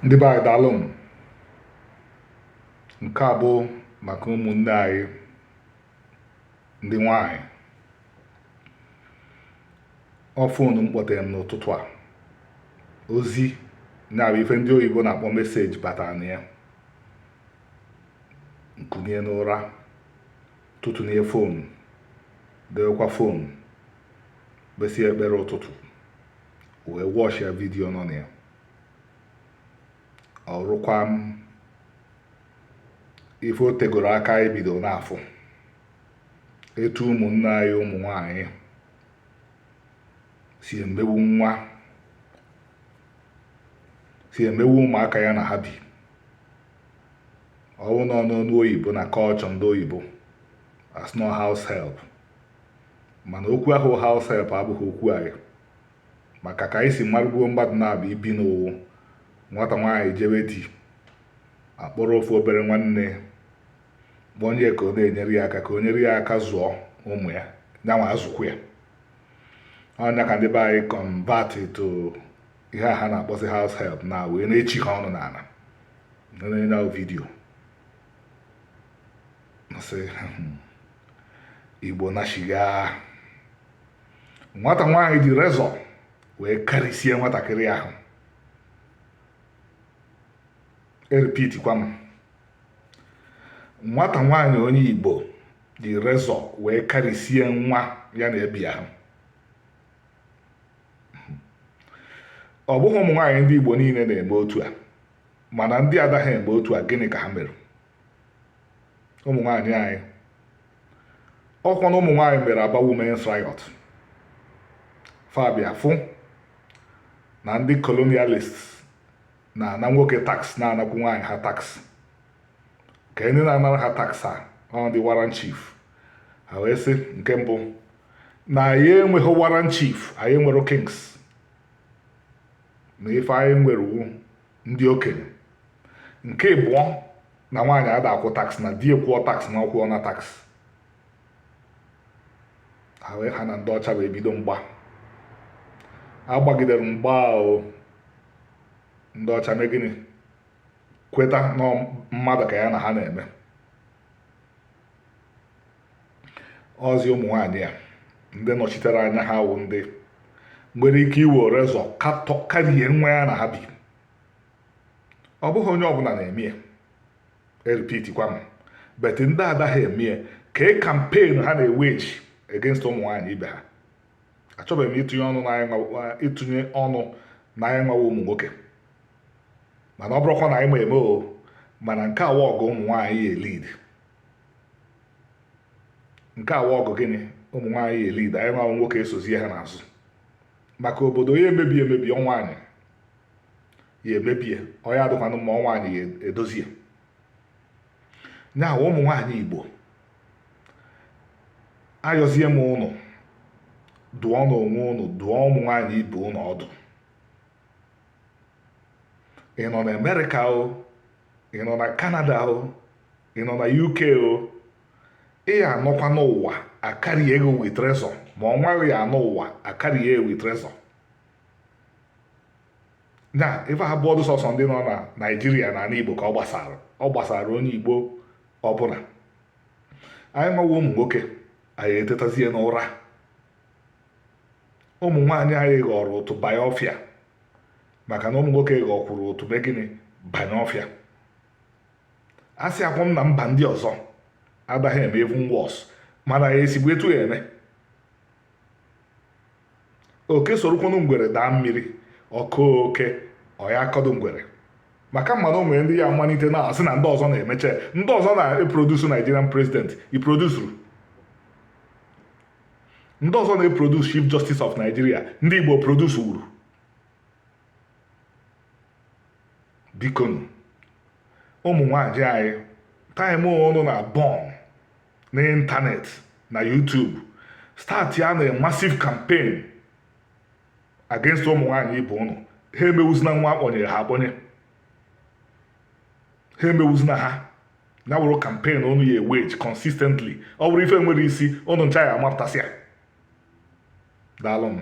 Ndị be anyị daalụ m. Nke a bụ maka ụmụnne anyị ndị nwanyị. Ọ foonu m kpọtere m n'ụtụtụ a, ozi na-abụ ife ndị oyibo na-akpọ meseji batara na ya. Nkunye n'ụra, tụtụnye foonu, dewekwa foonu, besi ekpere ụtụtụ, wee wọchịa vidiyo nọ na ya. Ọ rụkwa m ife o tegoro aka ibido n'afọ, etu ụmụnne anyị ụmụ nwanyị si emewu ụmụaka ya na ha bi. Ọwụ nọ n'ọnụ oyibo na culture ndị oyibo as no house help, mana okwu ahụ house help abụghị okwu anyị, maka ka anyị si marụgbuo mmadụ na-abụ ibi n'owu. Nwata nwaanyị jewe di, akpọrọ ofu obere nwanne onye ka ọ na-enyere ya aka, ka o nyere ya aka zụọ ụmụ ya, nyanwa azụkwu ya. Ọnya ka ndị be anyị convert to ihe a ha na-akpọsị house help na wee na-echi ha ọnụ n'ala na vidiyo sị Igbo nashiga. Nwata nwaanyị ji rezọ wee karịsie nwatakịrị ahụ. Erepitikwa m, nwata nwaanyị onye Igbo ji rezọ wee karịsie nwa ya na ebi ahụ. Ọ bụghị ụmụ nwaanyị ndị Igbo niile na-eme otu a, mana ndị adaghị eme otu a. Gịnị ka ha mere? Ụmụ nwaanyị anyị, ọkwa na ụmụ nwaanyị mere Aba Women's Riot. Fabia fụ na ndị colonialists na nwoke tax na-anakwu nwaanyị ha tax, ka ndị na-anara ha tax ọ ndị warrant chief. Ha wee sị, nke mbụ, na anyị enweghị warrant chief, anyị nwere kings, na ife anyị nwere ndị okenye. Nke abụọ, na nwaanyị ada akwụ tax, na di ekwuo tax na ọkwụọ na tax. Ha na ndị ọcha wee bido mgba. Agbagidere mgba ahụ, ndị ọcha mee gịnị? Kweta na mmadụ ka ya na ha na-eme. Ọzi ụmụ nwaanyị a, ndị nọchitere anya ha wụ ndị nwere ike iwe rezọ karịa nwa ya na ha bi. Ọ bụghị onye ọbụla na-eme ya. Erepitikwa m, bet ndị adaghị eme ya. Kee kampen ha na-eweji against ụmụ nwaanyị ibe ha. Achọbeghị m itinye ọnụ na anyị nwawa ụmụ nwoke, mana ọ bụrụkwa na anyị ma eme o, mana nke awa ọgụ ụmụ nwaanyị ya elid. Nke awa ọgụ gịnị? Ụmụ nwaanyị ya elid, anyị nwawa nwoke esozie ha n'azụ. Maka obodo ya emebi nwaanyị ya emebie, ọ ya adịkwanụ ma nwaanyị ya edozie. Nya ụmụ nwaanyị Igbo, ayọzie m ụnụ, dụọ n'onwe ụnụ, dụọ ụmụ nwaanyị ibe ụnụ ọdụ. Ị nọ na Amerịka o, ị nọ na Canada o, ị nọ na UK o, ị ya anọkwa n'ụwa akarịa ego with rezọ, ma ọ nwaghị ya anọ ụwa akarịa ego with rezọ. Na ife abụọ dị sọsọ ndị nọ na Naịjirịa na ala Igbo ka ọ gbasara onye Igbo ọbụla. Anyị nwawa ụmụ nwoke, anyị etetazie n'ụra. Ụmụ nwaanyị anyị ghọrọ ụtụ banye ọfịa, maka na ụmụ nwoke ghọkwuru ụtụ mee gịnị? Banye ọfịa. A sị akwụ m na mba ndị ọzọ adaghị eme even worse, mana ya esigbo etu ya eme. Oke sorokwanụ ngwere daa mmiri, ọkụ oke ọ ya akọdụ ngwere. Maka mmadụ nwere ndị ya amalite na-asị na ndị ọzọ na-emeche, ndị ọzọ na-eprodusu Nigerian president, iprodusuru. Ndị ọzọ na-eproduce Chief Justice of Nigeria, ndị Igbo produce uru. Bikonu, ụmụ nwaanyị anyị, taịmụ ọnụ na bọm n'ịntanetị na YouTube, start ya na massive campaign against ụmụ nwaanyị ibe ụnụ. Ha emewuzina nwa akpọnyere ha akpọnye, ha emewuzina ha. Ya wụrụ campaign ọnụ ya wage consistently. Ọ bụrụ ife nwere isi, ụnụ ncha ya amapụtasịa. Daalụ m.